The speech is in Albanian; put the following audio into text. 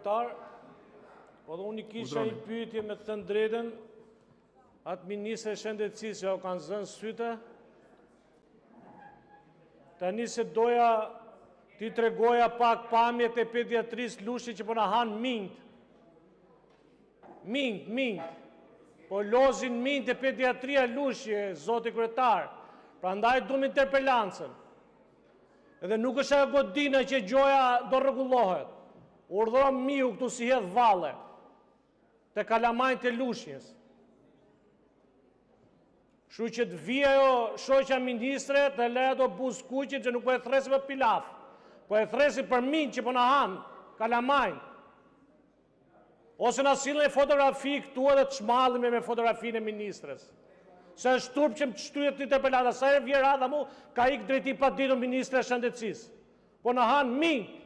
kryetar, po dhe unë i kisha një pyetje me të thënë drejtën, atë ministre shëndetësisë që kanë zënë syte, tani se doja ti tregoja pak pamjet e pediatrisë Lushi që po na hanë mint. Mint. Po lozin mint e pediatria Lushi, zoti kryetar. Prandaj duam interpelancën. Edhe nuk është ajo godina që gjoja do rregullohet. Urdhëron miu këtu si hedh valle. Te kalamajt e Lushjes. Kështu që të vijë ajo shoqja ministre të le ato buzkuqit që nuk po e thresi për pilaf. Po e thresi për mint që po na han kalamajt. Ose na sillen fotografi këtu edhe të shmallemi me fotografinë e ministres. Se është turp që më të shtyhet një interpelata, sa e vjerë adha mu, ka ikë drejti pa ditur ministre e shëndetësisë. Po na han mint.